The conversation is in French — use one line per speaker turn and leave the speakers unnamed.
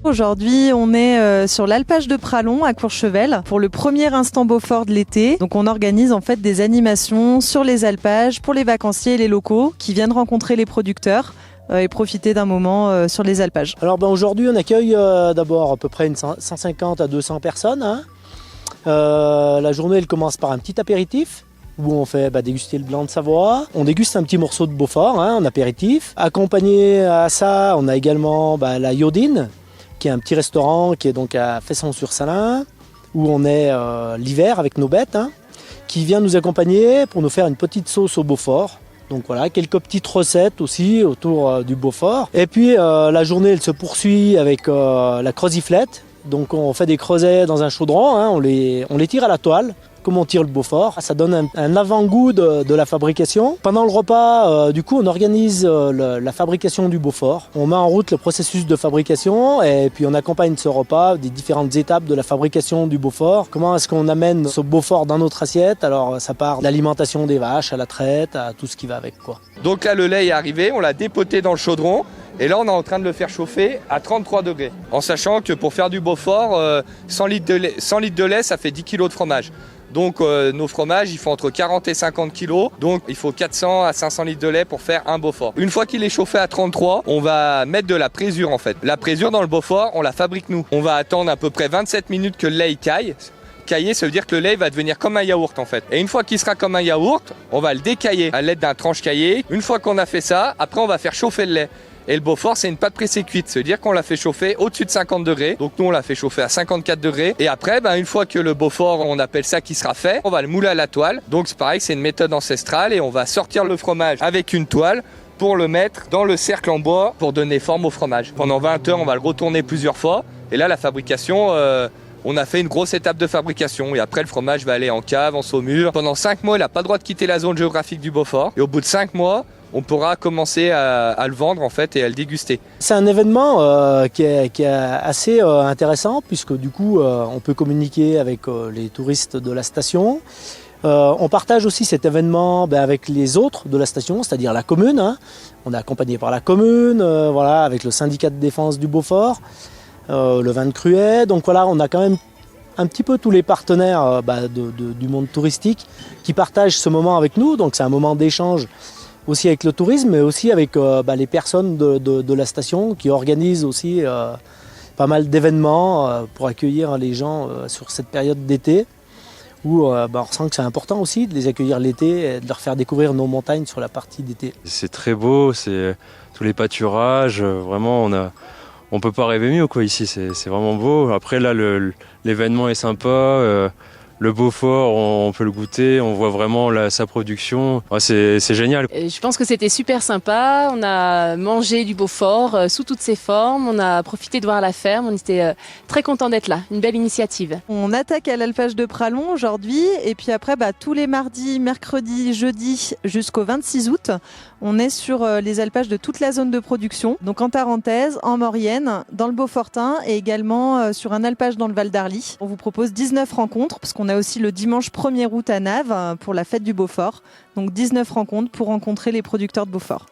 Aujourd'hui, on est sur l'alpage de Pralon à Courchevel pour le premier instant Beaufort de l'été. Donc on organise en fait des animations sur les alpages pour les vacanciers et les locaux qui viennent rencontrer les producteurs et profiter d'un moment sur les alpages.
Alors aujourd'hui, on accueille d'abord à peu près 150 à 200 personnes. La journée, elle commence par un petit apéritif où on fait déguster le blanc de Savoie. On déguste un petit morceau de Beaufort en apéritif. Accompagné à ça, on a également la Iodine, qui est un petit restaurant qui est donc à Fesson-sur-Salins, où on est l'hiver avec nos bêtes, qui vient nous accompagner pour nous faire une petite sauce au Beaufort. Donc voilà, quelques petites recettes aussi autour du Beaufort. Et puis la journée, elle se poursuit avec la croziflette. Donc on fait des creusets dans un chaudron, on les tire à la toile, comme on tire le Beaufort. Ça donne un avant-goût de la fabrication. Pendant le repas, du coup, on organise la fabrication du Beaufort. On met en route le processus de fabrication et puis on accompagne ce repas des différentes étapes de la fabrication du Beaufort. Comment est-ce qu'on amène ce Beaufort dans notre assiette? Alors ça part de l'alimentation des vaches, à la traite, à tout ce qui va avec, quoi.
Donc là, le lait est arrivé, on l'a dépoté dans le chaudron. Et là, on est en train de le faire chauffer à 33 degrés. En sachant que pour faire du Beaufort, 100 litres de lait, ça fait 10 kg de fromage. Donc nos fromages, il faut entre 40 et 50 kg. Donc il faut 400 à 500 litres de lait pour faire un Beaufort. Une fois qu'il est chauffé à 33, on va mettre de la présure en fait. La présure dans le Beaufort, on la fabrique nous. On va attendre à peu près 27 minutes que le lait caille. Cailler, ça veut dire que le lait va devenir comme un yaourt en fait. Et une fois qu'il sera comme un yaourt, on va le décailler à l'aide d'un tranche caillé. Une fois qu'on a fait ça, après on va faire chauffer le lait. Et le Beaufort, c'est une pâte pressée cuite. Ça veut dire qu'on l'a fait chauffer au-dessus de 50 degrés. Donc nous, on l'a fait chauffer à 54 degrés. Et après, une fois que le Beaufort, on appelle ça qui sera fait, on va le mouler à la toile. Donc c'est pareil, c'est une méthode ancestrale. Et on va sortir le fromage avec une toile pour le mettre dans le cercle en bois pour donner forme au fromage. Pendant 20 heures, on va le retourner plusieurs fois. Et là, la fabrication... on a fait une grosse étape de fabrication et après le fromage va aller en cave, en saumure. Pendant 5 mois, il n'a pas le droit de quitter la zone géographique du Beaufort. Et au bout de 5 mois, on pourra commencer à le vendre en fait et à le déguster.
C'est un événement qui est assez intéressant puisque du coup on peut communiquer avec les touristes de la station. On partage aussi cet événement avec les autres de la station, c'est-à-dire la commune. On est accompagné par la commune, avec le syndicat de défense du Beaufort. Le vin de Cruet, donc voilà, on a quand même un petit peu tous les partenaires du monde touristique qui partagent ce moment avec nous, donc c'est un moment d'échange aussi avec le tourisme, mais aussi avec les personnes de la station qui organisent aussi pas mal d'événements pour accueillir les gens sur cette période d'été, où on ressent que c'est important aussi de les accueillir l'été et de leur faire découvrir nos montagnes sur la partie d'été.
C'est très beau, c'est tous les pâturages, vraiment on peut pas rêver mieux quoi ici, c'est vraiment beau. Après là l'événement est sympa, le Beaufort on peut le goûter, on voit vraiment sa production, c'est génial.
Je pense que c'était super sympa, on a mangé du Beaufort sous toutes ses formes, on a profité de voir la ferme, on était très contents d'être là, une belle initiative.
On attaque à l'alpage de Pralon aujourd'hui et puis après tous les mardis, mercredis, jeudis jusqu'au 26 août, on est sur les alpages de toute la zone de production, donc en Tarentaise, en Maurienne, dans le Beaufortin et également sur un alpage dans le Val d'Arly. On vous propose 19 rencontres parce qu'on a aussi le dimanche 1er août à Naves pour la fête du Beaufort, donc 19 rencontres pour rencontrer les producteurs de Beaufort.